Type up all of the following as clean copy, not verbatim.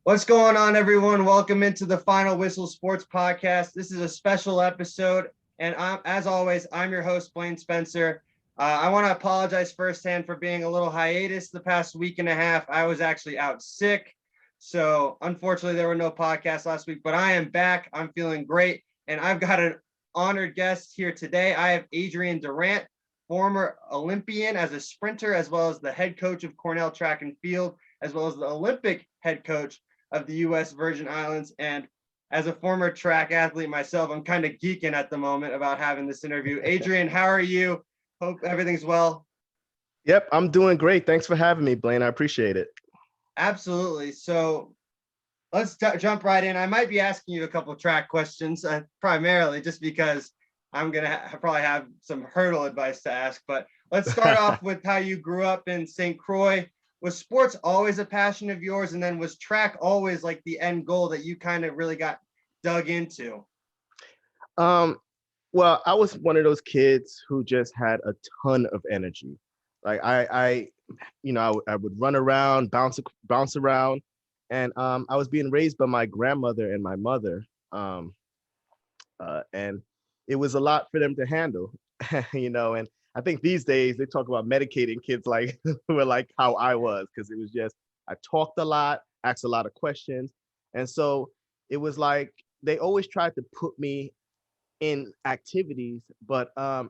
What's going on, everyone? Welcome into the Final Whistle Sports Podcast. This is a special episode, and as always, I'm your host, Blaine Spencer. I want to apologize firsthand for being a little hiatus the past week and a half. I was actually out sick, so unfortunately, there were no podcasts last week, but I am back. I'm feeling great, and I've got an honored guest here today. I have Adrian Durant, former Olympian as a sprinter, as well as the head coach of Cornell track and field, as well as the Olympic head coach of the U.S. Virgin Islands. And as a former track athlete myself, I'm kind of geeking at the moment about having this interview. Adrian, how are you? Hope everything's well. Yep, I'm doing great. Thanks for having me, Blaine. I appreciate it. Absolutely. So let's jump right in. I might be asking you a couple of track questions, primarily just because I'm going to probably have some hurdle advice to ask. But let's start off with how you grew up in St. Croix. Was sports always a passion of yours? And then was track always like the end goal that you kind of really got dug into? Well, I was one of those kids who just had a ton of energy. Like I would run around, bounce around, and I was being raised by my grandmother and my mother, and it was a lot for them to handle, And I think these days they talk about medicating kids like who are like how I was, because it was just I talked a lot, asked a lot of questions, and so it was like they always tried to put me in activities, but I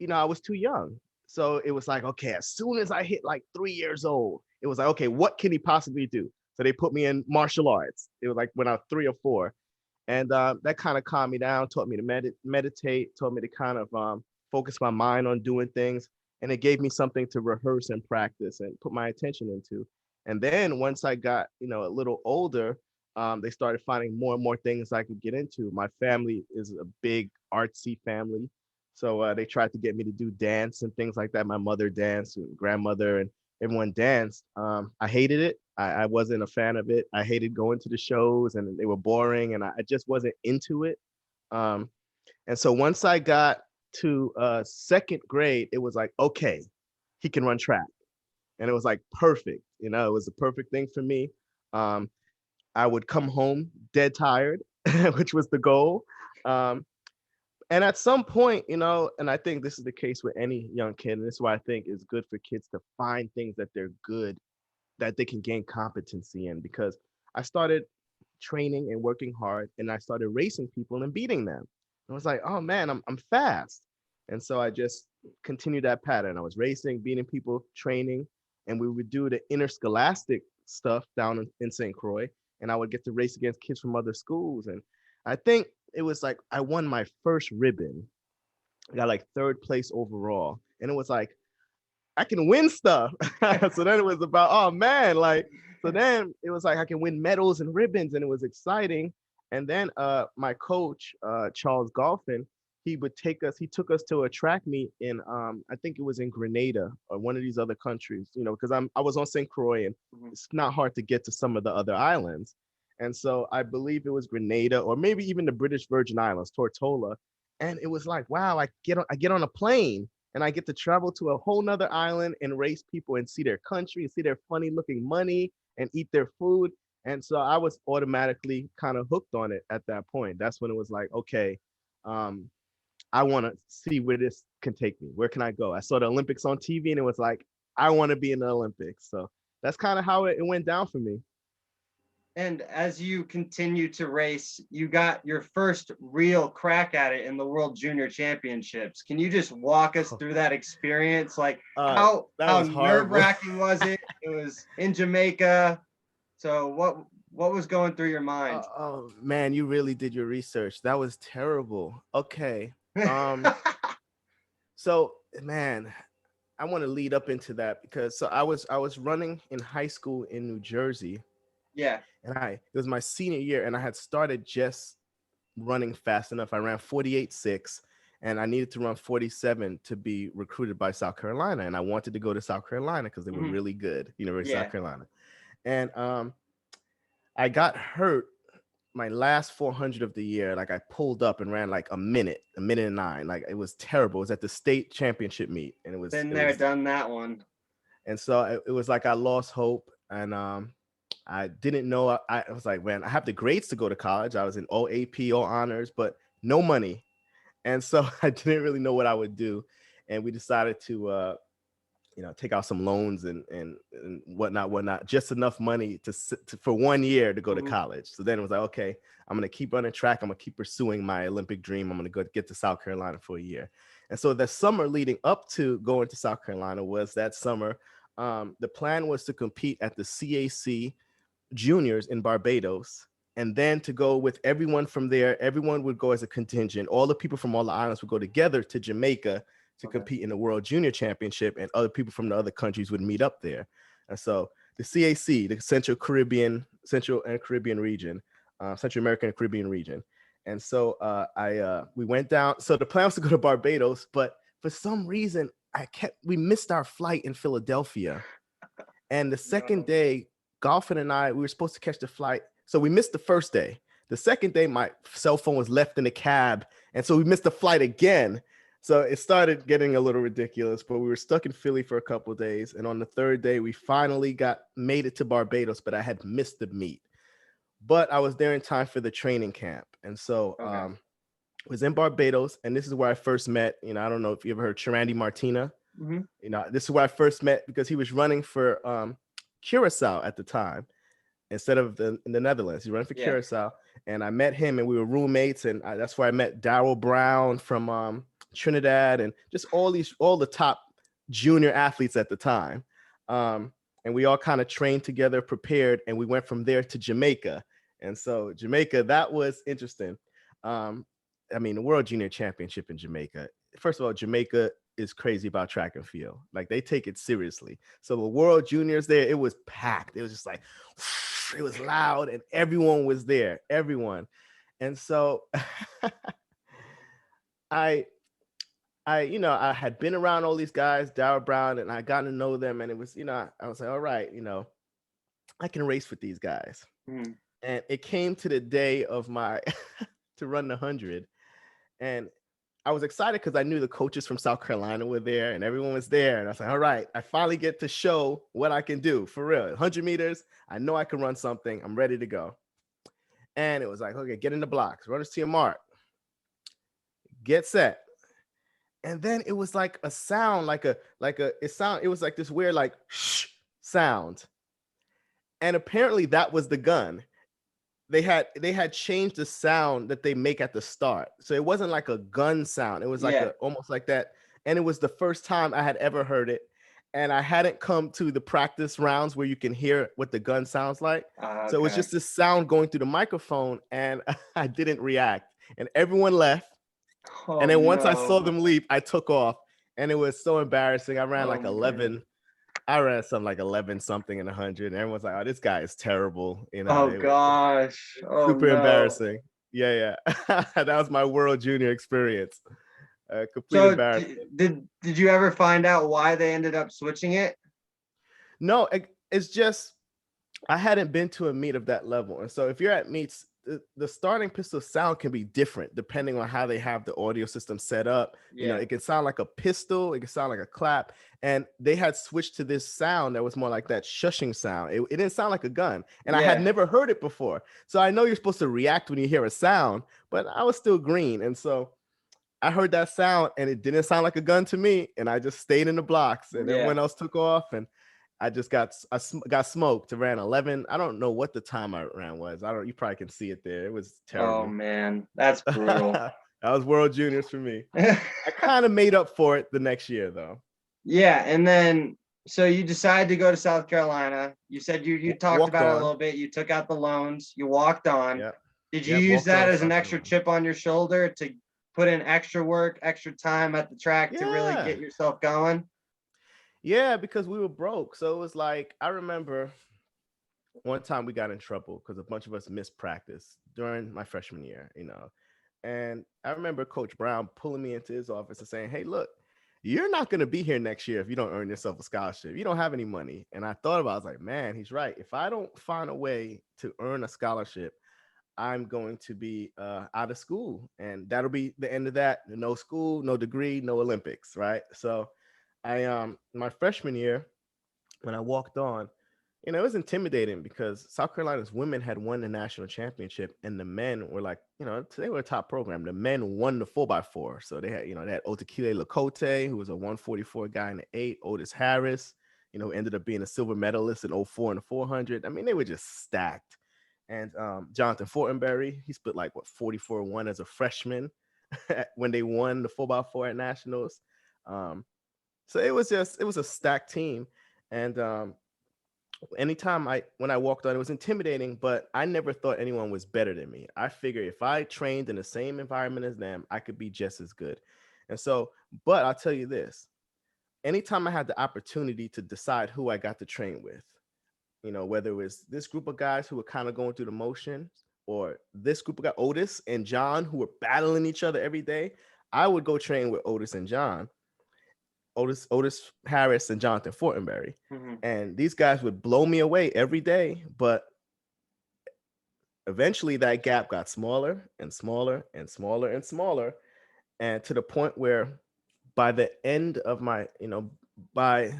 was too young. So it was like, okay, as soon as I hit like 3 years old, it was like, okay, what can he possibly do? So they put me in martial arts. It was like when I was 3 or 4. And that kind of calmed me down, taught me to meditate, taught me to kind of focus my mind on doing things. And it gave me something to rehearse and practice and put my attention into. And then once I got, a little older, they started finding more and more things I could get into. My family is a big artsy family. So they tried to get me to do dance and things like that. My mother danced, and grandmother, and everyone danced. I hated it. I wasn't a fan of it. I hated going to the shows, and they were boring, and I just wasn't into it. And so once I got to second grade, it was like, okay, he can run track. And it was like perfect. It was the perfect thing for me. I would come home dead tired, which was the goal. And at some point, and I think this is the case with any young kid, and this is why I think it's good for kids to find things that they're good, that they can gain competency in, because I started training and working hard, and I started racing people and beating them. I was like, oh man, I'm fast. And so I just continued that pattern. I was racing, beating people, training, and we would do the interscholastic stuff down in St. Croix, and I would get to race against kids from other schools. And I think it was like I won my first ribbon. I got like third place overall. And it was like, I can win stuff. So then it was about, oh man, so then it was like I can win medals and ribbons, and it was exciting. And then my coach, Charles Golfin, he took us to a track meet in I think it was in Grenada or one of these other countries, because I was on St. Croix, and it's not hard to get to some of the other islands. And so I believe it was Grenada or maybe even the British Virgin Islands, Tortola. And it was like, wow, I get on a plane and I get to travel to a whole nother island and race people and see their country and see their funny looking money and eat their food. And so I was automatically kind of hooked on it at that point. That's when it was like, okay, I want to see where this can take me. Where can I go? I saw the Olympics on TV, and it was like, I want to be in the Olympics. So that's kind of how it went down for me. And as you continue to race, you got your first real crack at it in the World Junior Championships. Can you just walk us through that experience? Like how nerve-wracking was it? It was in Jamaica. So what was going through your mind? Oh man, you really did your research. That was terrible. Okay. So man, I want to lead up into that because I was running in high school in New Jersey. Yeah. And it was my senior year, and I had started just running fast enough. I ran 48.6, and I needed to run 47 to be recruited by South Carolina. And I wanted to go to South Carolina because they were really good, University of South Carolina. And I got hurt my last 400 of the year. Like I pulled up and ran like a minute and 9. Like it was terrible. It was at the state championship meet, and it was done that one. And so it was like I lost hope, and I didn't know. I was like, man, I have the grades to go to college. I was in all AP, all honors, but no money. And so I didn't really know what I would do. And we decided to, take out some loans and whatnot, just enough money for 1 year to go to Mhm. college. So then it was like, okay, I'm going to keep running track. I'm going to keep pursuing my Olympic dream. I'm going to go get to South Carolina for a year. And so the summer leading up to going to South Carolina was that summer. The plan was to compete at the CAC juniors in Barbados, and then to go with everyone from there. Everyone would go as a contingent. All the people from all the islands would go together to Jamaica to compete in the World Junior Championship, and other people from the other countries would meet up there. And so the CAC, the Central and Caribbean region, Central American and Caribbean region. And so we went down. So the plan was to go to Barbados, but for some reason we missed our flight in Philadelphia. And the second day, Golfin and I, we were supposed to catch the flight. So we missed the first day. The second day, my cell phone was left in the cab. And so we missed the flight again. So it started getting a little ridiculous, but we were stuck in Philly for a couple of days. And on the third day, we finally made it to Barbados, but I had missed the meet. But I was there in time for the training camp. And so was in Barbados. And this is where I first met, I don't know if you ever heard Charandi Martina. Mm-hmm. This is where I first met, because he was running for Curacao at the time instead of in the Netherlands. He ran for Curacao, and I met him, and we were roommates, and that's where I met Darryl Brown from Trinidad, and just all the top junior athletes at the time. And we all kind of trained together, prepared, and we went from there to Jamaica. And so Jamaica, that was interesting. The World Junior Championship in Jamaica. First of all, Jamaica is crazy about track and field. Like, they take it seriously. So the World Juniors there, it was packed. It was just like, it was loud, and everyone was there, everyone. And so I had been around all these guys, Darryl Brown, and I got to know them. And it was, I was like, all right, I can race with these guys. Mm. And it came to the day of my to run the 100. And I was excited because I knew the coaches from South Carolina were there, and everyone was there. And I was like, all right, I finally get to show what I can do for real. 100 meters, I know I can run something. I'm ready to go. And it was like, okay, get in the blocks, runners to your mark, get set. And then it was like a sound, it was like this weird, like, shh sound. And apparently that was the gun. They had changed the sound that they make at the start. So it wasn't like a gun sound. It was like almost like that. And it was the first time I had ever heard it. And I hadn't come to the practice rounds where you can hear what the gun sounds like. So it was just this sound going through the microphone, and I didn't react. And everyone left. And then once I saw them leave, I took off. And it was so embarrassing. I ran like 11. Man. I ran something like 11 something in 100. And everyone's like, oh, this guy is terrible. Gosh. Super embarrassing. Yeah. That was my World Junior experience. Complete embarrassment. Did you ever find out why they ended up switching it? No, it's just I hadn't been to a meet of that level. And so if you're at meets, the starting pistol sound can be different depending on how they have the audio system set up. It can sound like a pistol, it can sound like a clap, and they had switched to this sound that was more like that shushing sound. It didn't sound like a gun, and I had never heard it before. So I know you're supposed to react when you hear a sound, but I was still green, and so I heard that sound, and it didn't sound like a gun to me, and I just stayed in the blocks, and everyone else took off, and I just got smoked. I ran 11. I don't know what the time I ran was. You probably can see it there. It was terrible. Oh man, that's brutal. That was World Juniors for me. I kind of made up for it the next year though. Yeah, and then so you decided to go to South Carolina. You said you talked about it a little bit. You took out the loans. You walked on. Yep. Did you use that as an extra chip on your shoulder to put in extra work, extra time at the track to really get yourself going? Yeah, because we were broke. So it was like, I remember one time we got in trouble because a bunch of us missed practice during my freshman year, And I remember Coach Brown pulling me into his office and saying, hey, look, you're not going to be here next year if you don't earn yourself a scholarship. You don't have any money. And I thought about it. I was like, man, he's right. If I don't find a way to earn a scholarship, I'm going to be out of school. And that'll be the end of that. No school, no degree, no Olympics, right? So my freshman year, when I walked on, You know, it was intimidating because South Carolina's women had won the national championship, and the men were like, you know, they were a top program. The men won the 4x4. So they had, you know, they had Otakile Lakote, who was a 144 guy in the 8, Otis Harris, you know, ended up being a silver medalist in '04 in the 400. I mean, they were just stacked. And Jonathan Fortenberry, he split like, what, 44-1 as a freshman when they won the 4x4 at nationals. So it was a stacked team. And anytime when I walked on, it was intimidating, but I never thought anyone was better than me. I figured if I trained in the same environment as them, I could be just as good. And so, but I'll tell you this, anytime I had the opportunity to decide who I got to train with, you know, whether it was this group of guys who were kind of going through the motions, or this group of guys, Otis and John, who were battling each other every day, I would go train with Otis and John. Otis Harris and Jonathan Fortenberry. Mm-hmm. And these guys would blow me away every day. But eventually that gap got smaller and smaller and smaller and smaller. And to the point where by the end of my, you know, by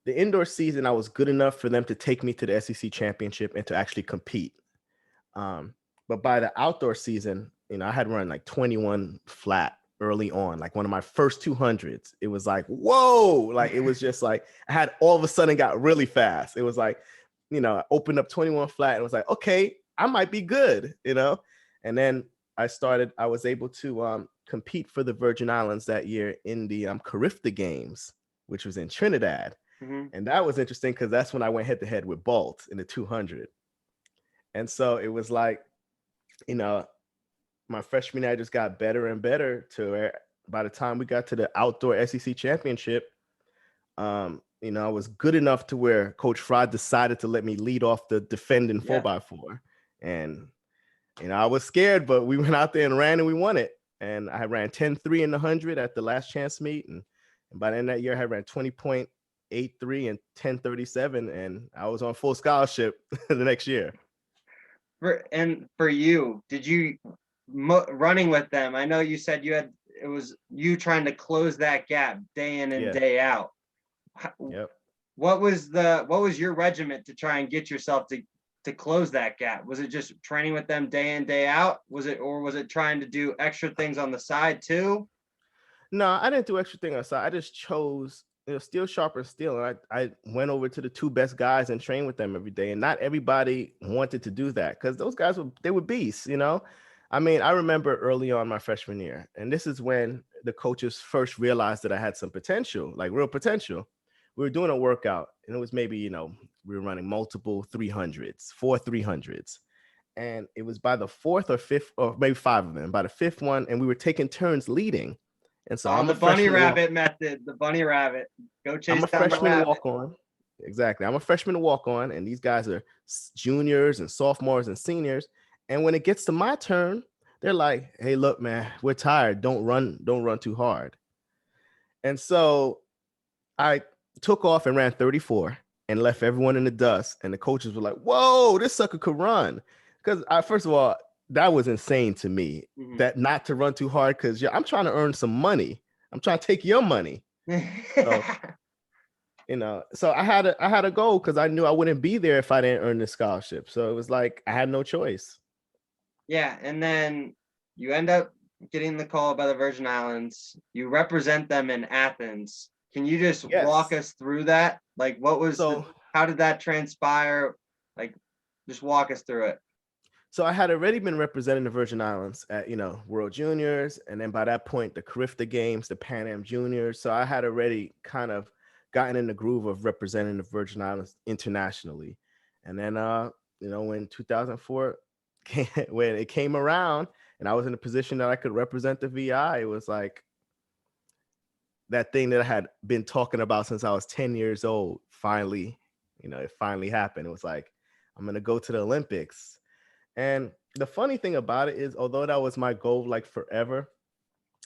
the indoor season, I was good enough for them to take me to the SEC championship and to actually compete. But by the outdoor season, you know, I had run like 21 flat early on, like one of my first 200s. It was like, whoa, like it was just like I had all of a sudden got really fast. It was like, you know, I opened up 21 flat and was like, okay, I might be good, you know. And then I was able to compete for the Virgin Islands that year in the Carifta Games, which was in Trinidad. Mm-hmm. And that was interesting because that's when I went head to head with Bolt in the 200. And so it was like, you know, my freshman year, I just got better and better to where by the time we got to the outdoor SEC championship, you know, I was good enough to where Coach Fry decided to let me lead off the defending 4x4. And, you know, I was scared, but we went out there and ran and we won it. And I ran 10-3 in the 100 at the last chance meet. And by the end of that year, I ran 20.83 and 10:37. And I was on full scholarship the next year. For you, did you running with them? I know you said it was you trying to close that gap day in and day out. Yep. What was your regiment to try and get yourself to close that gap? Was it just training with them day in, day out? Was it trying to do extra things on the side too? No, I didn't do extra thing on the side. I just chose, you know, steel sharper steel. And I went over to the two best guys and trained with them every day. And not everybody wanted to do that because those guys were beasts, you know. I mean, I remember early on my freshman year, and this is when the coaches first realized that I had some potential, like real potential. We were doing a workout, and it was maybe, you know, we were running multiple 300s, 4 300s. And it was by the fourth or fifth, or maybe 5 of them, by the fifth one, and we were taking turns leading. And so I'm the bunny rabbit method, the bunny rabbit. Go chase I'm a down freshman the to walk on. Exactly. I'm a freshman to walk on, and these guys are juniors and sophomores and seniors. And when it gets to my turn, they're like, "Hey, look, man, we're tired. Don't run too hard." And so I took off and ran 34 and left everyone in the dust. And the coaches were like, "Whoa, this sucker could run." Because first of all, that was insane to me, that not to run too hard, because I'm trying to earn some money. I'm trying to take your money. So, you know, so I had a goal because I knew I wouldn't be there if I didn't earn the scholarship. So it was like I had no choice. Yeah, and then you end up getting the call by the Virgin Islands. You represent them in Athens. Can you just walk us through that? Like, how did that transpire? Like, just walk us through it. So I had already been representing the Virgin Islands at, you know, World Juniors. And then by that point, the Carifta Games, the Pan Am Juniors. So I had already kind of gotten in the groove of representing the Virgin Islands internationally. And then, you know, when 2004 when it came around and I was in a position that I could represent the VI, it was like that thing that I had been talking about since I was 10 years old. Finally, you know, it finally happened. It was like, I'm going to go to the Olympics. And the funny thing about it is, although that was my goal like forever,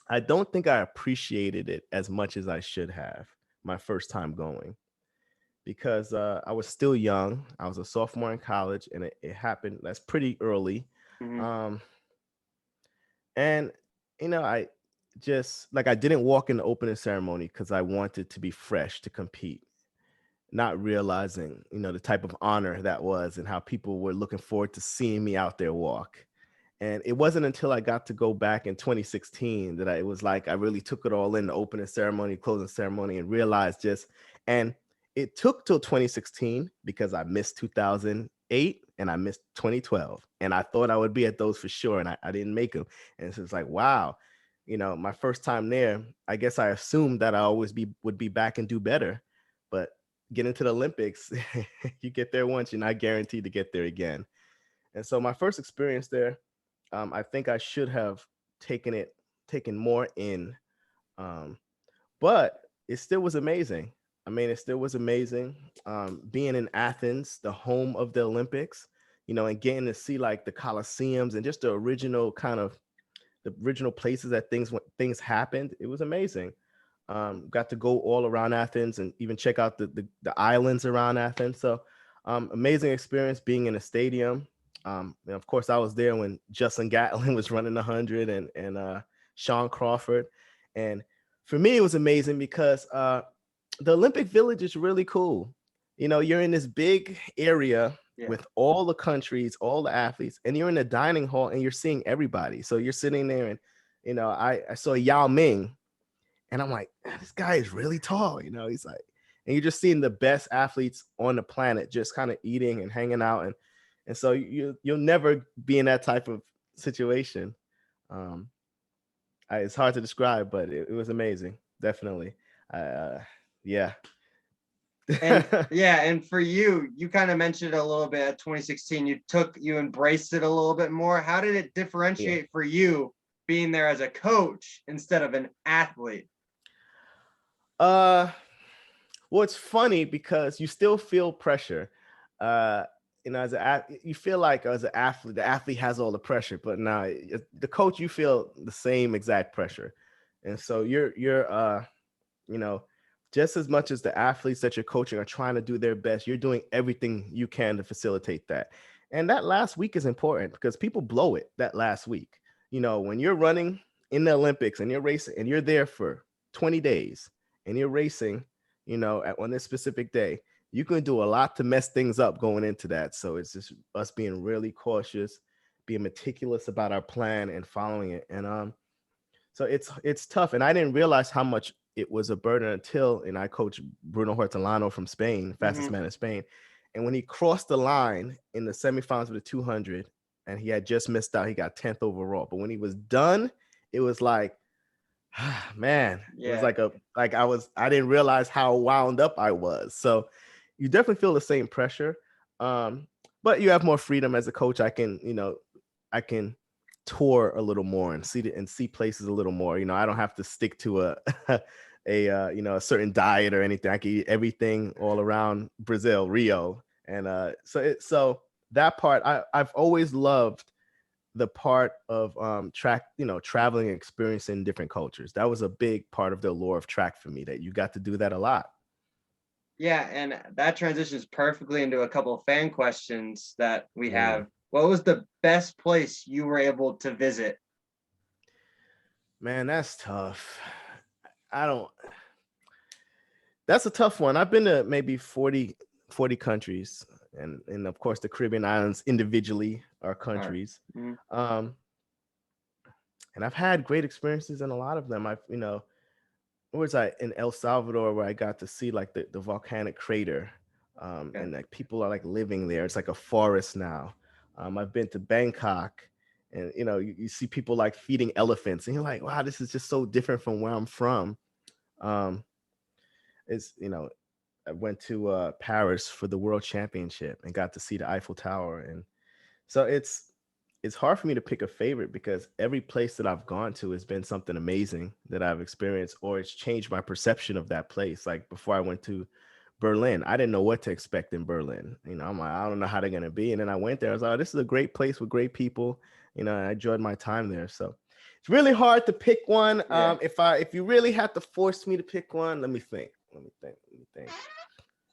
I don't think I appreciated it as much as I should have my first time going, because I was still young. I was a sophomore in college, and it happened. That's pretty early. And, you know, I just like I didn't walk in the opening ceremony because I wanted to be fresh to compete. not realizing, the type of honor that was and how people were looking forward to seeing me out there walk. And it wasn't until I got to go back in 2016 that it was like I really took it all in, the opening ceremony, closing ceremony, and realized and it took till 2016 because I missed 2008 and I missed 2012. And I thought I would be at those for sure. And I didn't make them. And so it's like, wow, my first time there, I guess I assumed that I always would be back and do better. But getting to the Olympics, you get there once, you're not guaranteed to get there again. And so my first experience there, I think I should have taken more in, but it still was amazing. I mean, it still was amazing being in Athens, the home of the Olympics, and getting to see like the Colosseums and just the original places that things happened. It was amazing. Got to go all around Athens and even check out the islands around Athens. So amazing experience being in a stadium. And of course, I was there when Justin Gatlin was running 100 and Sean Crawford. And for me, it was amazing because the Olympic Village is really cool. You're in this big area with all the countries, all the athletes, and you're in a dining hall and you're seeing everybody. So you're sitting there and, I saw Yao Ming and I'm like, this guy is really tall. He's like, and you're just seeing the best athletes on the planet, just kind of eating and hanging out. And so you'll never be in that type of situation. It's hard to describe, but it was amazing. Definitely. Yeah. And for you kind of mentioned a little bit at 2016, you embraced it a little bit more. How did it differentiate for you being there as a coach instead of an athlete? Well, it's funny because you still feel pressure. You feel like as an athlete, the athlete has all the pressure, but now the coach, you feel the same exact pressure. And so you're just as much as the athletes that you're coaching are trying to do their best, you're doing everything you can to facilitate that. And that last week is important because people blow it that last week. When you're running in the Olympics and you're racing and you're there for 20 days and you're racing, on this specific day, you can do a lot to mess things up going into that. So it's just us being really cautious, being meticulous about our plan and following it. And so it's tough. And I didn't realize how much it was a burden until, and I coached Bruno Hortolano from Spain, fastest man in Spain. And when he crossed the line in the semifinals of the 200, and he had just missed out, he got 10th overall. But when he was done, it was like, man, it was I didn't realize how wound up I was. So you definitely feel the same pressure. But you have more freedom as a coach. I can tour a little more and see places a little more. I don't have to stick to a certain diet or anything. I can eat everything all around Brazil, Rio. And so that part, I've always loved the part of traveling and experiencing different cultures. That was a big part of the allure of track for me, that you got to do that a lot. Yeah, and that transitions perfectly into a couple of fan questions that we have. What was the best place you were able to visit? Man, that's tough. That's a tough one. I've been to maybe 40 countries, and of course the Caribbean islands individually are countries. And I've had great experiences in a lot of them. Where was I in El Salvador, where I got to see like the volcanic crater, and like people are like living there. It's like a forest now. I've been to Bangkok, and you see people like feeding elephants, and you're like, wow, this is just so different from where I'm from. I went to Paris for the World Championship and got to see the Eiffel Tower, and so it's hard for me to pick a favorite because every place that I've gone to has been something amazing that I've experienced, or it's changed my perception of that place. Like before I went to Berlin, I didn't know what to expect in Berlin. I'm like, I don't know how they're gonna be, and then I went there. I was like, oh, this is a great place with great people. I enjoyed my time there. So it's really hard to pick one. If you really had to force me to pick one, let me think.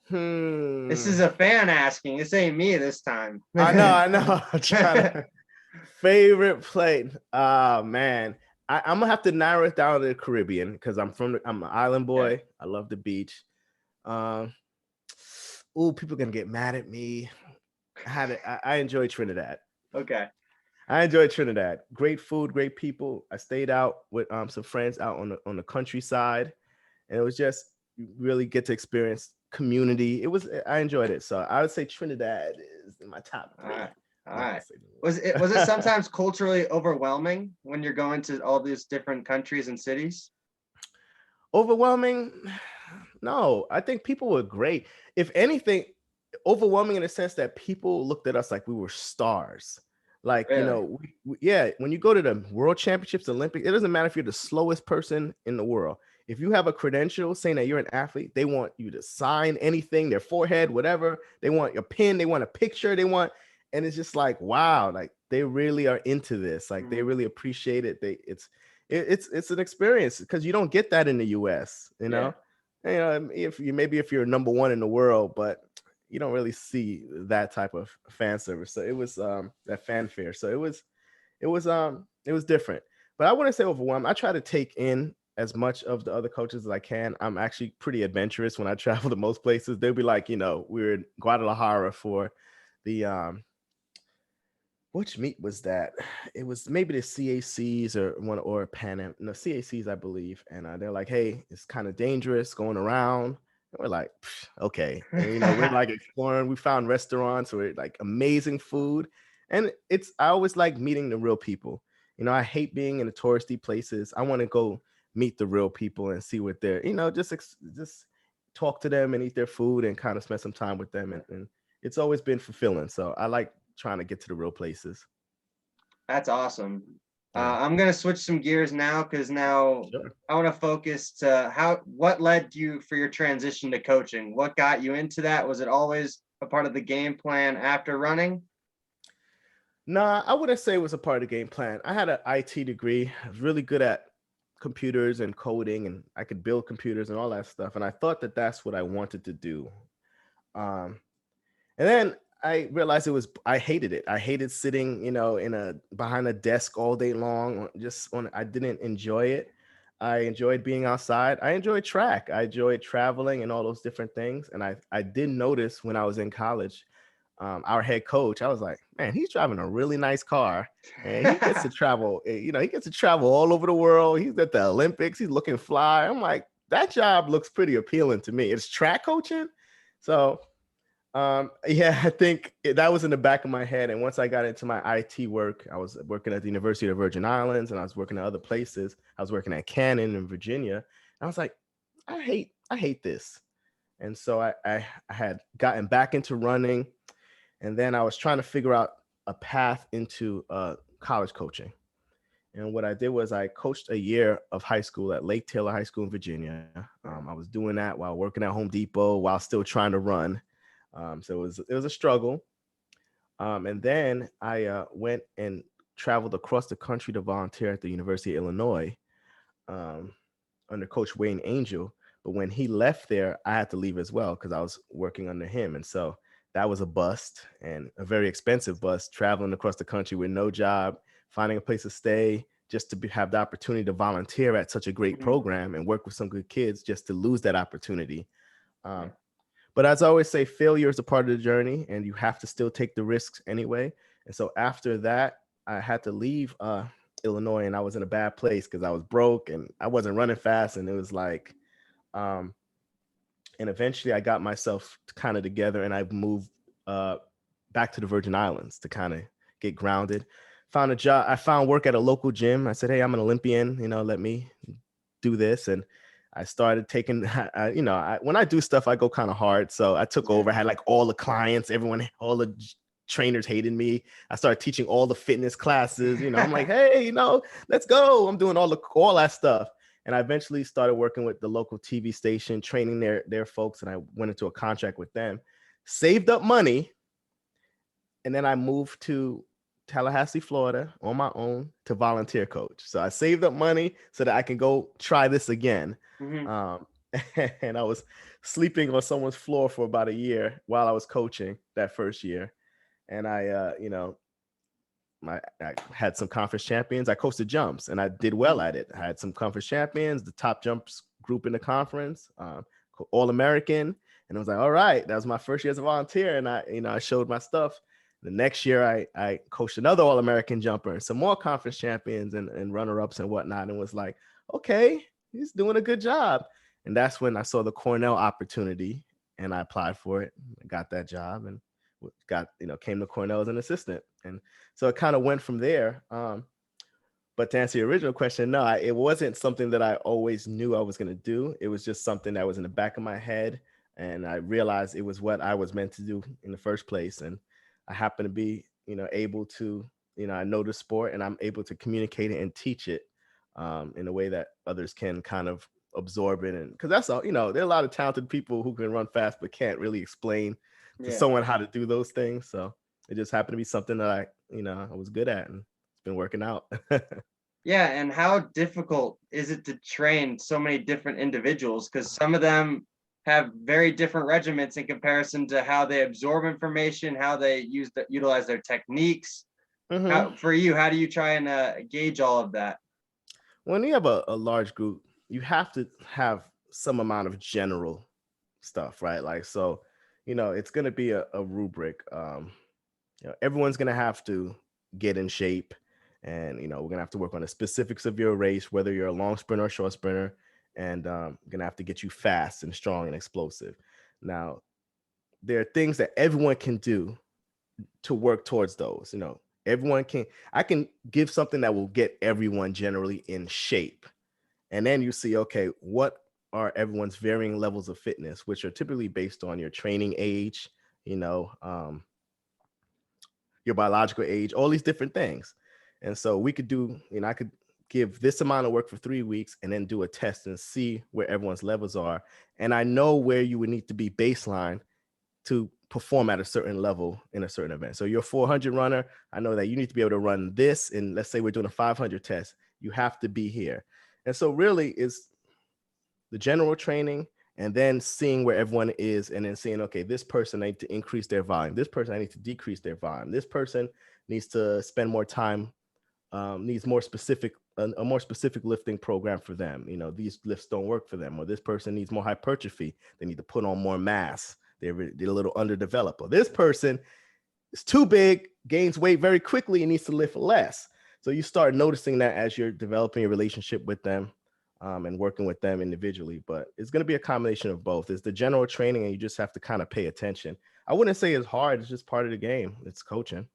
This is a fan asking. This ain't me this time. I know. I'm trying to favorite place. Oh man, I'm gonna have to narrow it down to the Caribbean because I'm an island boy. I love the beach. oh, people are gonna get mad at me. I enjoyed Trinidad. Okay. I enjoyed Trinidad. Great food, great people. I stayed out with some friends out on the countryside, and it was just, you really get to experience community. I enjoyed it. So I would say Trinidad is in my top All three. right. All I'm not gonna right. say New Was it York. sometimes culturally overwhelming when you're going to all these different countries and cities? Overwhelming? No, I think people were great. If anything, overwhelming in the sense that people looked at us like we were stars. Like, Really? yeah, when you go to the world championships, Olympics, it doesn't matter if you're the slowest person in the world. If you have a credential saying that you're an athlete, they want you to sign anything, their forehead, whatever. They want your pin, they want a picture, and it's just like, wow, like they really are into this. Like they Mhm. really appreciate it. It's an experience because you don't get that in the US, Yeah. if you're number one in the world, but you don't really see that type of fan service. So it was that fanfare. So it was different. But I wouldn't say overwhelmed. I try to take in as much of the other coaches as I can. I'm actually pretty adventurous when I travel to most places. They'll be like, we're in Guadalajara for the which meet was that? It was maybe the CACs or Pan Am, no, CACs, I believe. And they're like, hey, it's kind of dangerous going around. And we're like, okay. And, we're like exploring. We found restaurants with like amazing food. And I always like meeting the real people. I hate being in the touristy places. I want to go meet the real people and see what they're, just talk to them and eat their food and kind of spend some time with them. And it's always been fulfilling. So I like trying to get to the real places. That's awesome. Yeah, I'm gonna switch some gears now because now sure. I want to focus to what led you for your transition to coaching? What got you into that? Was it always a part of the game plan after running? Nah, I wouldn't say it was a part of the game plan. I had an IT degree. I was really good at computers and coding, and I could build computers and all that stuff. And I thought that that's what I wanted to do. Um, And then I realized I hated it. I hated sitting, behind a desk all day long. I didn't enjoy it. I enjoyed being outside. I enjoyed track. I enjoyed traveling and all those different things. And I did notice when I was in college, our head coach, I was like, man, he's driving a really nice car and he gets to travel, he gets to travel all over the world. He's at the Olympics. He's looking fly. I'm like, that job looks pretty appealing to me. It's track coaching. So yeah, I think that was in the back of my head. And once I got into my IT work, I was working at the University of the Virgin Islands and I was working at other places. I was working at Canon in Virginia. And I was like, I hate this. And so I had gotten back into running. And then I was trying to figure out a path into college coaching. And what I did was I coached a year of high school at Lake Taylor High School in Virginia. I was doing that while working at Home Depot while still trying to run. So it was a struggle. And then I went and traveled across the country to volunteer at the University of Illinois um, under Coach Wayne Angel. But when he left there, I had to leave as well because I was working under him. And so that was a bust and a very expensive bust, traveling across the country with no job, finding a place to stay, just to have the opportunity to volunteer at such a great Mhm. program and work with some good kids, just to lose that opportunity. Yeah. Um, but as I always say, failure is a part of the journey and you have to still take the risks anyway. And so after that, I had to leave Illinois and I was in a bad place because I was broke and I wasn't running fast. And it was like, um, and eventually I got myself kind of together and I moved uh, back to the Virgin Islands to kind of get grounded. Found a job. I found work at a local gym. I said, hey, I'm an Olympian, let me do this. And I started taking, when I do stuff, I go kind of hard. So I took Yeah. over, I had like all the clients, all the trainers hated me. I started teaching all the fitness classes. I'm like, hey, let's go. I'm doing all that stuff. And I eventually started working with the local TV station, training their folks. And I went into a contract with them, saved up money. And then I moved to Tallahassee, Florida on my own to volunteer coach. So I saved up money so that I can go try this again. Mhm. Um, and I was sleeping on someone's floor for about a year while I was coaching that first year. And I had some conference champions. I coached the jumps and I did well at it. I had some conference champions, the top jumps group in the conference, All American. And I was like, all right, that was my first year as a volunteer. And I showed my stuff. The next year I coached another All-American jumper and some more conference champions and runner-ups and whatnot. And was like, okay, he's doing a good job. And that's when I saw the Cornell opportunity and I applied for it. I got that job and came to Cornell as an assistant. And so it kind of went from there. But to answer your original question, no, it wasn't something that I always knew I was going to do. It was just something that was in the back of my head. And I realized it was what I was meant to do in the first place. And I happen to be, able to, I know the sport and I'm able to communicate it and teach it in a way that others can kind of absorb it. And because that's all, there are a lot of talented people who can run fast, but can't really explain to someone how to do those things. So it just happened to be something that I was good at and it's been working out. Yeah. And how difficult is it to train so many different individuals? Because some of them have very different regiments in comparison to how they absorb information, how they utilize their techniques. Mm-hmm. For you, how do you try and gauge all of that? When you have a large group, you have to have some amount of general stuff, right? Like, so, it's going to be a rubric. Everyone's going to have to get in shape and, we're going to have to work on the specifics of your race, whether you're a long sprinter or short sprinter, and going to have to get you fast and strong and explosive. Now, there are things that everyone can do to work towards those. I can give something that will get everyone generally in shape. And then you see, okay, what are everyone's varying levels of fitness, which are typically based on your training age, your biological age, all these different things. And so we could do, I could give this amount of work for 3 weeks and then do a test and see where everyone's levels are. And I know where you would need to be baseline to perform at a certain level in a certain event. So you're a 400 runner. I know that you need to be able to run this. And let's say we're doing a 500 test. You have to be here. And so really is the general training and then seeing where everyone is and then seeing, okay, this person I need to increase their volume. This person I need to decrease their volume. This person needs to spend more time, needs more specific, a more specific lifting program for them. These lifts don't work for them. Or this person needs more hypertrophy. They need to put on more mass. They're a little underdeveloped. Or this person is too big, gains weight very quickly and needs to lift less. So you start noticing that as you're developing a relationship with them and working with them individually. But it's going to be a combination of both. It's the general training and you just have to kind of pay attention. I wouldn't say it's hard. It's just part of the game. It's coaching.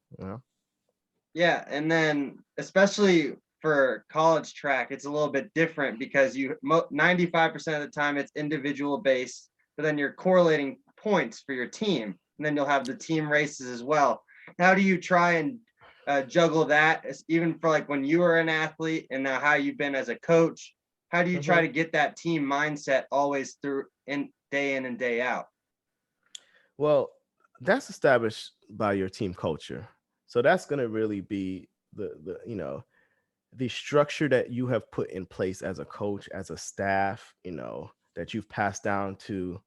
Yeah. And then especially for college track, it's a little bit different because 95% of the time it's individual based, but then you're correlating points for your team. And then you'll have the team races as well. How do you try and juggle that, even for like when you were an athlete and now how you've been as a coach? How do you try to get that team mindset always through in and day out? Well, that's established by your team culture. So that's going to really be the structure that you have put in place as a coach, as a staff, that you've passed down to,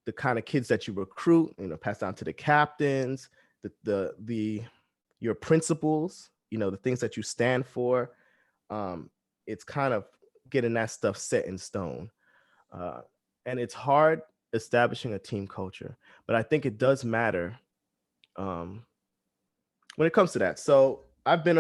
the kind of kids that you recruit, pass down to the captains, your principles, the things that you stand for. It's kind of getting that stuff set in stone. And it's hard establishing a team culture, but I think it does matter when it comes to that. So I've been,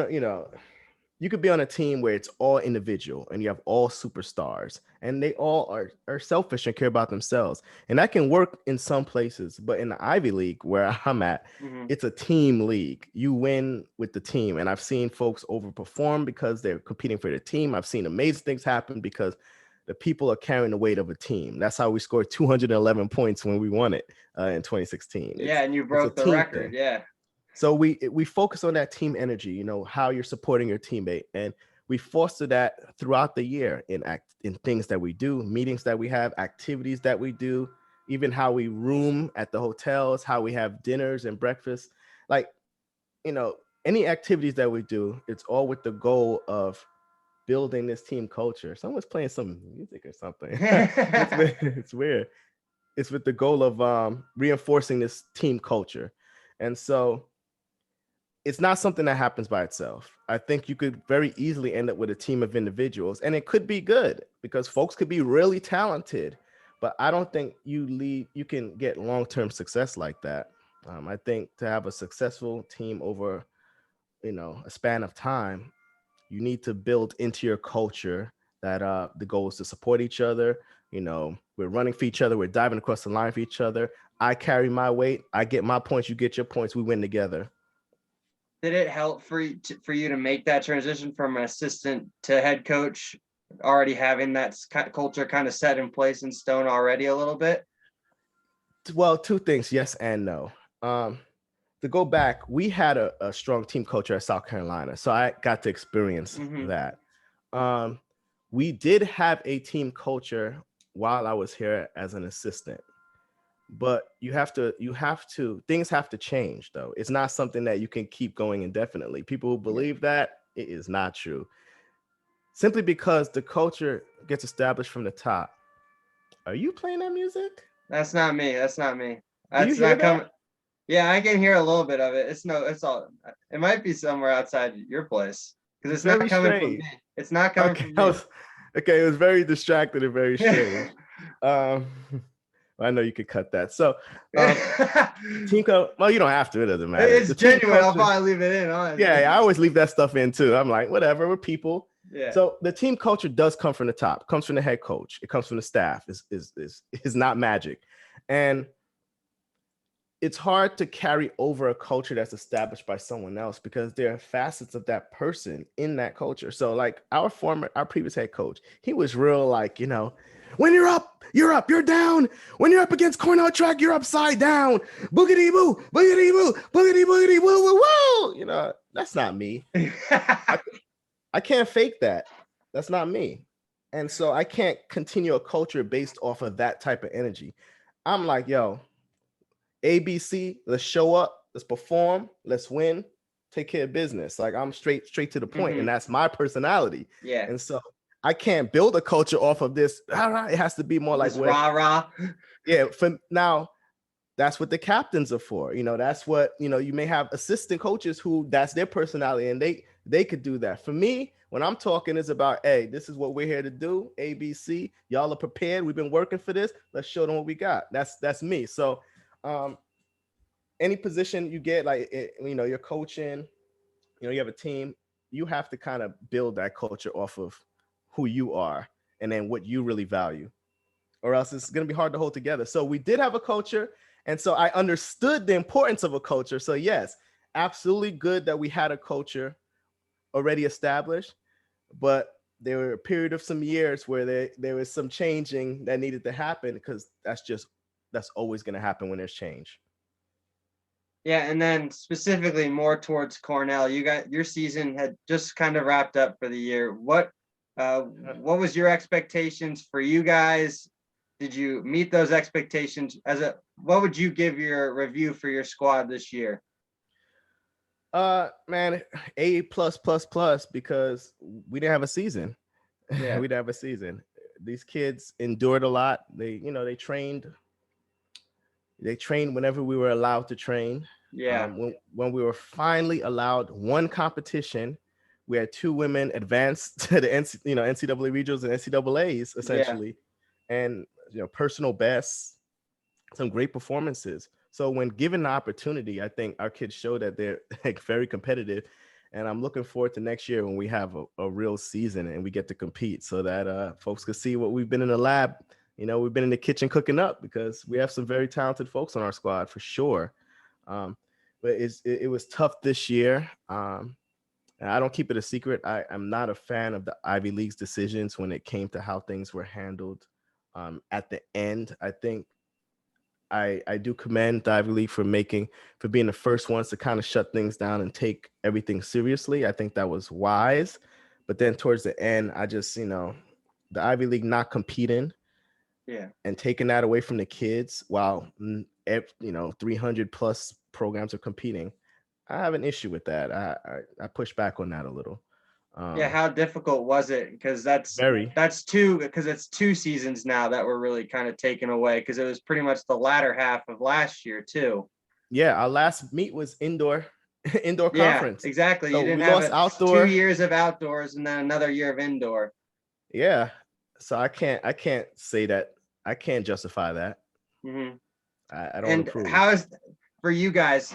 you could be on a team where it's all individual and you have all superstars and they all are selfish and care about themselves. And that can work in some places, but in the Ivy League where I'm at, it's a team league. You win with the team. And I've seen folks overperform because they're competing for the team. I've seen amazing things happen because the people are carrying the weight of a team. That's how we scored 211 points when we won it in 2016. And you broke the record. Thing. Yeah. So we focus on that team energy, how you're supporting your teammate. And we foster that throughout the year in things that we do, meetings that we have, activities that we do, even how we room at the hotels, how we have dinners and breakfast. Like, any activities that we do, it's all with the goal of building this team culture. Someone's playing some music or something. It's weird. It's with the goal of reinforcing this team culture. And so it's not something that happens by itself. I think you could very easily end up with a team of individuals, and it could be good because folks could be really talented, but I don't think you can get long-term success like that. I think to have a successful team over, a span of time, you need to build into your culture that the goal is to support each other. We're running for each other. We're diving across the line for each other. I carry my weight. I get my points. You get your points. We win together. Did it help for you to make that transition from an assistant to head coach, already having that culture kind of set in place in stone already a little bit? Well, two things, yes and no. To go back, we had a strong team culture at South Carolina, so I got to experience that. We did have a team culture while I was here as an assistant, but things have to change though. It's not something that you can keep going indefinitely. People who believe that, it is not true. Simply because the culture gets established from the top. Are you playing that music? That's not me. That's not me. Do you hear that? Yeah, I can hear a little bit of it. It's all. It might be somewhere outside your place because it's not coming from me. It's not coming from me. Okay, it was very distracted and very strange. I know you could cut that. So, team culture. Well, you don't have to. It doesn't matter. It's genuine. I'll probably leave it in. Honestly. Yeah, I always leave that stuff in too. I'm like, whatever. We're people. Yeah. So the team culture does come from the top. It comes from the head coach. It comes from the staff. Is not magic, and it's hard to carry over a culture that's established by someone else because there are facets of that person in that culture. So like our previous head coach, he was real like, when you're up, you're down. When you're up against Cornell track, you're upside down. Boogity boo, boogity boo, boogity boogity woo woo woo. That's not me. I can't fake that. That's not me. And so I can't continue a culture based off of that type of energy. I'm like, yo, ABC, let's show up, let's perform, let's win, take care of business. Like I'm straight to the point, and that's my personality. Yeah. And so I can't build a culture off of this. It has to be more like rah. Yeah. For now, that's what the captains are for. That's what you may have assistant coaches who that's their personality, and they could do that. For me, when I'm talking, it's about, hey, this is what we're here to do. ABC, y'all are prepared. We've been working for this. Let's show them what we got. That's me. So. Any position you get, like, you're coaching, you have a team, you have to kind of build that culture off of who you are and then what you really value, or else it's going to be hard to hold together. So we did have a culture. And so I understood the importance of a culture. So yes, absolutely good that we had a culture already established, but there were a period of some years where there was some changing that needed to happen because that's always going to happen when there's change. Yeah, and then specifically more towards Cornell, your season had just kind of wrapped up for the year. What was your expectations for you guys? Did you meet those expectations? What would you give your review for your squad this year? Man, A+++, because we didn't have a season. Yeah. We didn't have a season. These kids endured a lot. They trained. They trained whenever we were allowed to train. Yeah. When we were finally allowed one competition, we had two women advance to the NCAA regionals and NCAAs essentially, and personal bests, some great performances. So when given the opportunity, I think our kids show that they're like very competitive, and I'm looking forward to next year when we have a real season and we get to compete, so that folks can see what we've been in the lab. We've been in the kitchen cooking up, because we have some very talented folks on our squad for sure. But it was tough this year. And I don't keep it a secret. I'm not a fan of the Ivy League's decisions when it came to how things were handled at the end. I think I do commend the Ivy League for being the first ones to kind of shut things down and take everything seriously. I think that was wise. But then towards the end, I just, the Ivy League not competing, and taking that away from the kids while 300 plus programs are competing, I have an issue with that. I push back on that a little. How difficult was it? Because it's 2 seasons now that were really kind of taken away, because it was pretty much the latter half of last year too. Yeah, our last meet was indoor conference. Exactly. So you didn't have outdoor 2 years of outdoors and then another year of indoor. Yeah. So I can't say that I can't justify that. Mm-hmm. I don't And approve. how is for you guys?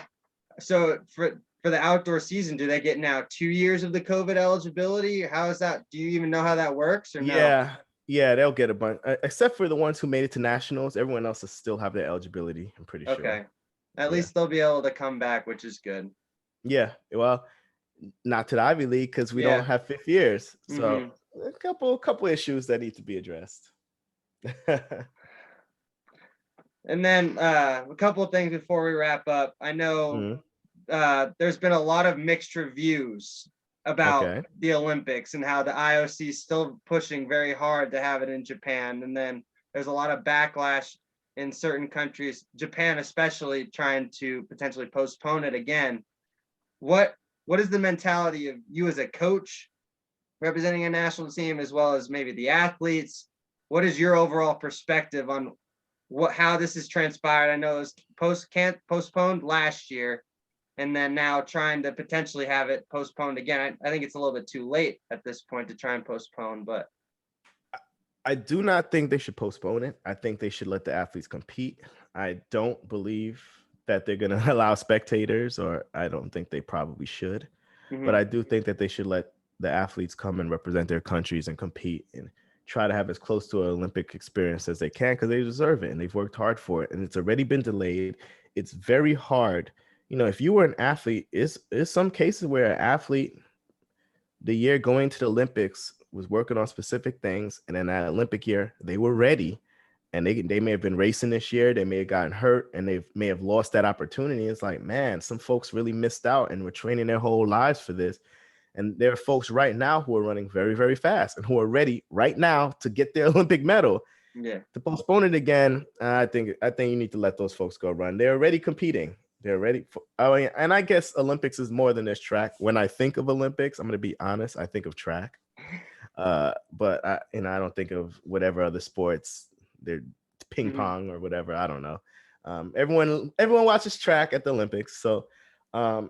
So for the outdoor season, do they get now 2 years of the COVID eligibility? How is that? Do you even know how that works or no? Yeah, they'll get a bunch, except for the ones who made it to nationals. Everyone else will still have their eligibility, I'm pretty sure. Okay. At Yeah. least they'll be able to come back, which is good. Yeah, well, not to the Ivy League because we don't Yeah. have fifth years. So Mm-hmm. a couple issues that need to be addressed. And then a couple of things before we wrap up. I know there's been a lot of mixed reviews about Okay. the Olympics and how the IOC is still pushing very hard to have it in Japan. And then there's a lot of backlash in certain countries, Japan especially, trying to potentially postpone it again. What is the mentality of you as a coach representing a national team, as well as maybe the athletes? What is your overall perspective on how this has transpired? I know it was postponed last year, and then now trying to potentially have it postponed again. I think it's a little bit too late at this point to try and postpone, but I do not think they should postpone it. I think they should let the athletes compete. I don't believe that they're going to allow spectators, or I don't think they probably should. But I do think that they should let the athletes come and represent their countries and compete and try to have as close to an Olympic experience as they can, because they deserve it and they've worked hard for it. And it's already been delayed. It's very hard. If you were an athlete, is some cases where an athlete, the year going to the Olympics, was working on specific things, and then that Olympic year they were ready, and they may have been racing this year, they may have gotten hurt, and they may have lost that opportunity. It's like, man, some folks really missed out and were training their whole lives for this. And there are folks right now who are running very, very fast and who are ready right now to get their Olympic medal. Yeah. To postpone it again, I think you need to let those folks go run. They're already competing. They're ready for, and I guess Olympics is more than this track. When I think of Olympics, I'm going to be honest, I think of track. But I don't think of whatever other sports. They're ping pong or whatever. I don't know. Everyone watches track at the Olympics. So I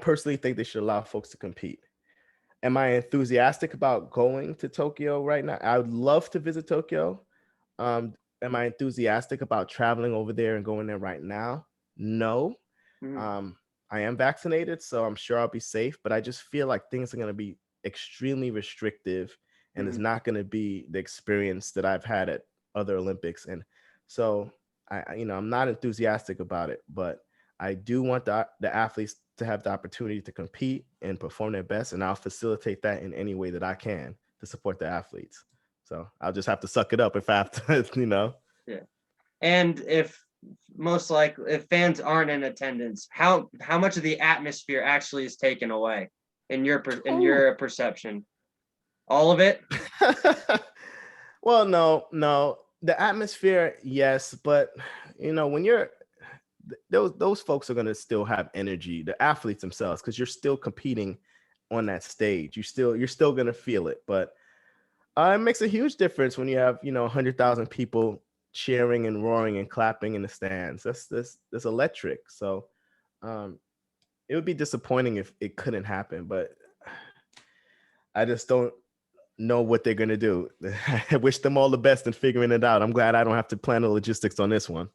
personally think they should allow folks to compete. Am I enthusiastic about going to Tokyo right now? I would love to visit Tokyo. Am I enthusiastic about traveling over there and going there right now? No. I am vaccinated, so I'm sure I'll be safe, but I just feel like things are going to be extremely restrictive, and it's not going to be the experience that I've had at other Olympics. And so I'm not enthusiastic about it, but I do want the athletes to have the opportunity to compete and perform their best, and I'll facilitate that in any way that I can to support the athletes. So I'll just have to suck it up if I have to, Yeah. And if fans aren't in attendance, how much of the atmosphere actually is taken away in your perception? All of it? Well, no. The atmosphere, yes, but when you're those folks are going to still have energy, the athletes themselves, because you're still competing on that stage. You're still going to feel it, but it makes a huge difference when you have 100,000 people cheering and roaring and clapping in the stands. That's electric. So it would be disappointing if it couldn't happen, but I just don't know what they're going to do. I wish them all the best in figuring it out. I'm glad I don't have to plan the logistics on this one.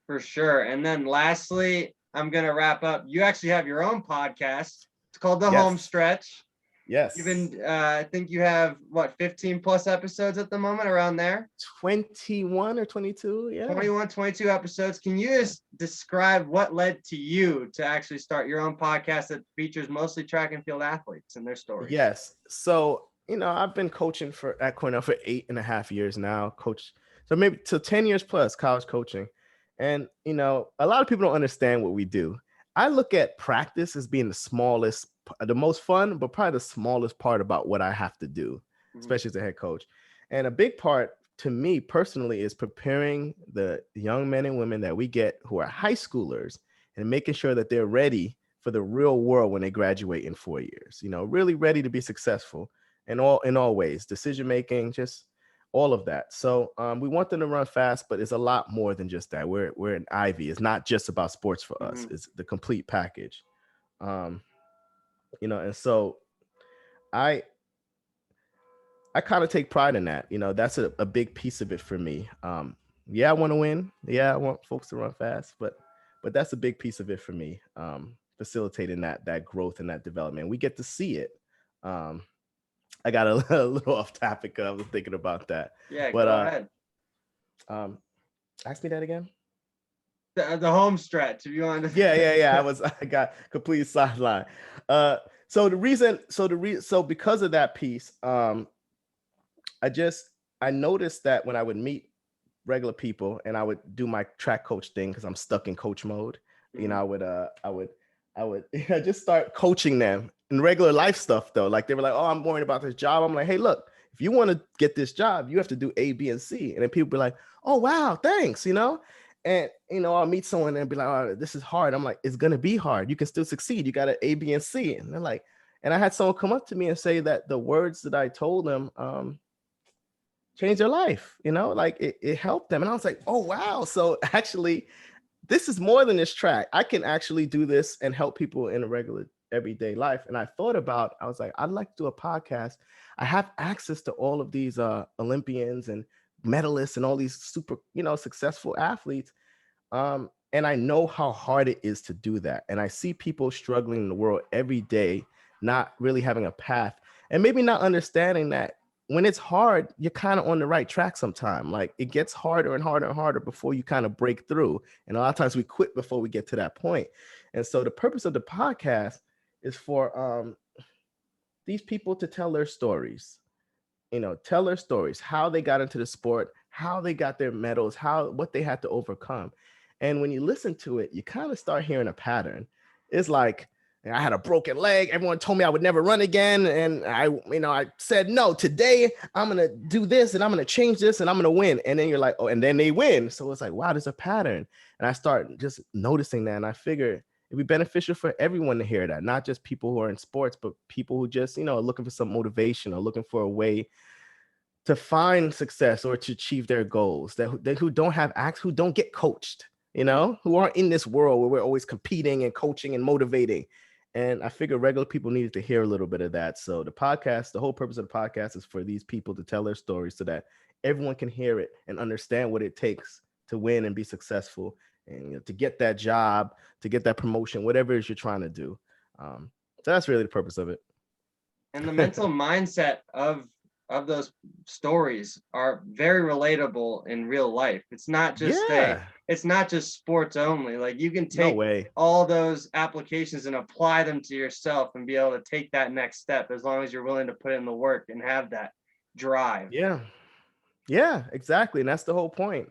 For sure. And then lastly, I'm going to wrap up. You actually have your own podcast. It's called The Home Stretch. Yes. Even I think you have 15 plus episodes at the moment, around there. 21 or 22. Yeah. 21, 22 episodes. Can you just describe what led to you to actually start your own podcast that features mostly track and field athletes and their stories? Yes. So, I've been coaching at Cornell for 8.5 years now, so maybe to 10 years plus college coaching. And, a lot of people don't understand what we do. I look at practice as being the most fun, but probably the smallest part about what I have to do, especially as a head coach. And a big part to me personally is preparing the young men and women that we get who are high schoolers and making sure that they're ready for the real world when they graduate in 4 years, really ready to be successful in all ways, decision-making, just all of that. So we want them to run fast, but it's a lot more than just that. We're an Ivy. It's not just about sports for us. It's the complete package. And so I I kind of take pride in that. That's a big piece of it for me. Yeah, I want to win. Yeah, I want folks to run fast, but that's a big piece of it for me. Facilitating that growth and that development. We get to see it. I got a little off topic. I was thinking about that. Yeah, But go ahead. Ask me that again. The home stretch, if you want to. Yeah. I got completely sidelined. So because of that piece, I noticed that when I would meet regular people and I would do my track coach thing, because I'm stuck in coach mode, I would just start coaching them in regular life stuff though. Like they were like, oh, I'm worried about this job. I'm like, hey, look, if you want to get this job, you have to do A, B, and C. And then people be like, oh, wow, thanks, And, I'll meet someone and be like, oh, this is hard. I'm like, it's going to be hard. You can still succeed. You got an A, B, and C. And they're like, and I had someone come up to me and say that the words that I told them changed their life, like it helped them. And I was like, oh, wow. So actually, this is more than this track. I can actually do this and help people in a regular everyday life. And I was like, I'd like to do a podcast. I have access to all of these Olympians and medalists and all these super, successful athletes. And I know how hard it is to do that. And I see people struggling in the world every day, not really having a path and maybe not understanding that when it's hard, you're kind of on the right track sometime. Like it gets harder and harder and harder before you kind of break through. And a lot of times we quit before we get to that point. And so the purpose of the podcast is for these people to tell their stories, tell their stories, how they got into the sport, how they got their medals, what they had to overcome. And when you listen to it, you kind of start hearing a pattern. It's like, I had a broken leg. Everyone told me I would never run again. And I said, no, today I'm going to do this and I'm going to change this and I'm going to win. And then you're like, oh, and then they win. So it's like, wow, there's a pattern. And I start just noticing that. And I figure it'd be beneficial for everyone to hear that, not just people who are in sports, but people who just, are looking for some motivation or looking for a way to find success or to achieve their goals, who don't have acts, who don't get coached, who aren't in this world where we're always competing and coaching and motivating. And I figure regular people needed to hear a little bit of that. So the whole purpose of the podcast is for these people to tell their stories so that everyone can hear it and understand what it takes to win and be successful and to get that job, to get that promotion, whatever it is you're trying to do. So that's really the purpose of it. And the mental mindset of those stories are very relatable in real life. It's not just it's not just sports only. Like you can take all those applications and apply them to yourself and be able to take that next step as long as you're willing to put in the work and have that drive. Yeah, exactly. And that's the whole point.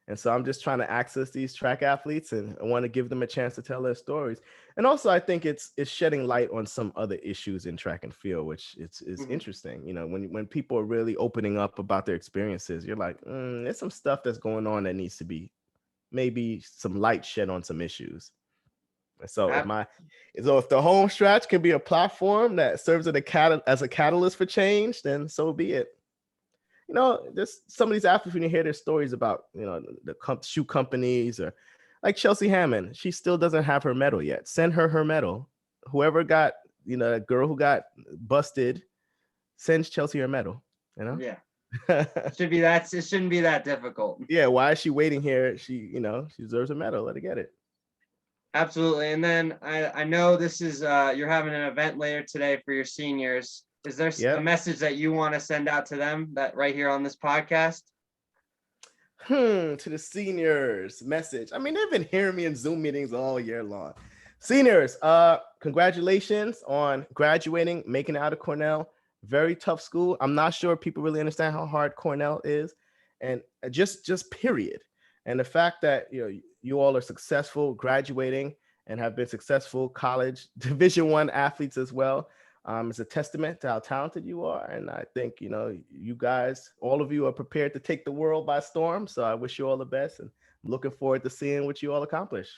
And so I'm just trying to access these track athletes and I want to give them a chance to tell their stories. And also I think it's shedding light on some other issues in track and field, which is interesting. When people are really opening up about their experiences, you're like, there's some stuff that's going on that needs to be maybe some light shed on some issues. So if the home stretch can be a platform that serves as a catalyst for change, then so be it. Just some of these athletes, when you hear their stories about, the shoe companies or like Chelsea Hammond, she still doesn't have her medal yet. Send her medal. Whoever got, a girl who got busted, sends Chelsea her medal, Yeah. It shouldn't be that difficult. Yeah. Why is she waiting here? She deserves a medal. Let her get it. Absolutely. And then I know this is, you're having an event later today for your seniors. Is there a message that you want to send out to them that right here on this podcast? To the seniors, message. I mean, they've been hearing me in Zoom meetings all year long. Seniors, congratulations on graduating, making it out of Cornell. Very tough school. I'm not sure people really understand how hard Cornell is, and just period. And the fact that you all are successful, graduating, and have been successful college Division I athletes as well. It's a testament to how talented you are. And I think, you guys, all of you are prepared to take the world by storm. So I wish you all the best and I'm looking forward to seeing what you all accomplish.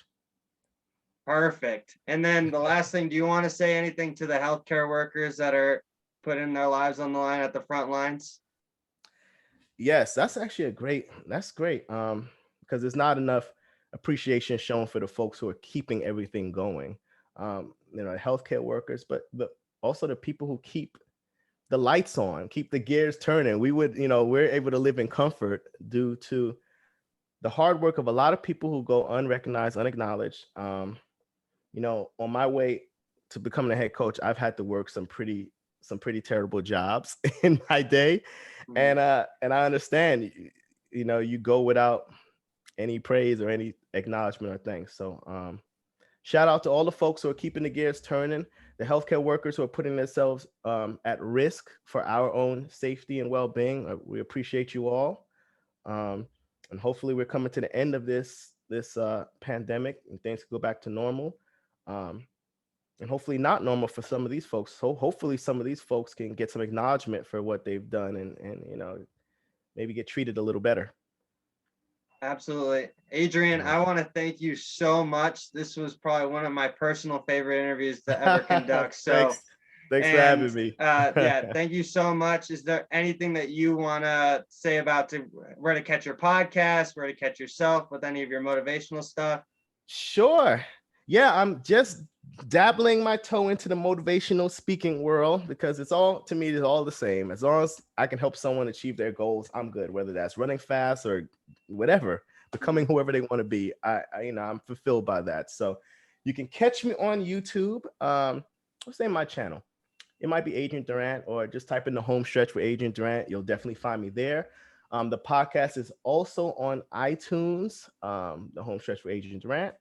Perfect. And then the last thing, do you want to say anything to the healthcare workers that are putting their lives on the line at the front lines? Yes, that's actually that's great. Because there's not enough appreciation shown for the folks who are keeping everything going. Healthcare workers, but also the people who keep the lights on, keep the gears turning. We're able to live in comfort due to the hard work of a lot of people who go unrecognized, unacknowledged. On my way to becoming a head coach, I've had to work some pretty terrible jobs in my day. Mhm. And I understand, you go without any praise or any acknowledgement or thanks. So shout out to all the folks who are keeping the gears turning, the healthcare workers who are putting themselves at risk for our own safety and well-being. We appreciate you all. And hopefully we're coming to the end of this pandemic and things go back to normal. And hopefully not normal for some of these folks. So hopefully some of these folks can get some acknowledgement for what they've done and maybe get treated a little better. Absolutely. Adrian, Yeah. I want to thank you so much. This was probably one of my personal favorite interviews to ever conduct. So, Thanks for having me. Yeah, thank you so much. Is there anything that you want to say about where to catch your podcast, where to catch yourself with any of your motivational stuff? Sure. Yeah, I'm just dabbling my toe into the motivational speaking world because it's all the same. As long as I can help someone achieve their goals, I'm good. Whether that's running fast or whatever, becoming whoever they want to be, I'm fulfilled by that. So you can catch me on YouTube. Let's say my channel. It might be Adrian Durant, or just type in the home stretch with Adrian Durant. You'll definitely find me there. The podcast is also on iTunes, the home stretch for Adrian Durant.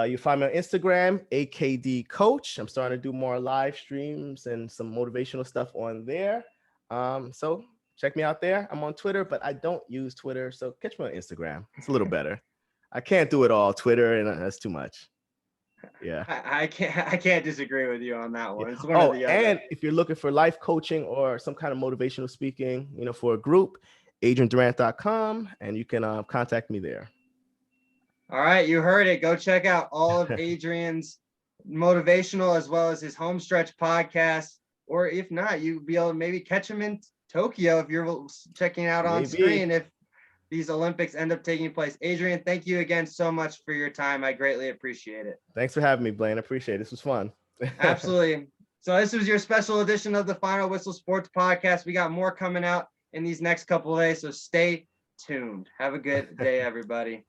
You find me on Instagram, AKD Coach. I'm starting to do more live streams and some motivational stuff on there. So check me out there. I'm on Twitter, but I don't use Twitter. So catch me on Instagram. It's a little better. I can't do it all. Twitter, and that's too much. Yeah. I can't disagree with you on that one. Yeah. It's one or the other. And if you're looking for life coaching or some kind of motivational speaking, for a group, adriandurant.com, and you can contact me there. All right, you heard it. Go check out all of Adrian's motivational as well as his home stretch podcast. Or if not, you'll be able to maybe catch him in Tokyo if you're checking out on screen if these Olympics end up taking place. Adrian, thank you again so much for your time. I greatly appreciate it. Thanks for having me, Blaine. I appreciate it. This was fun. Absolutely. So this was your special edition of the Final Whistle Sports Podcast. We got more coming out in these next couple of days, so stay tuned. Have a good day, everybody.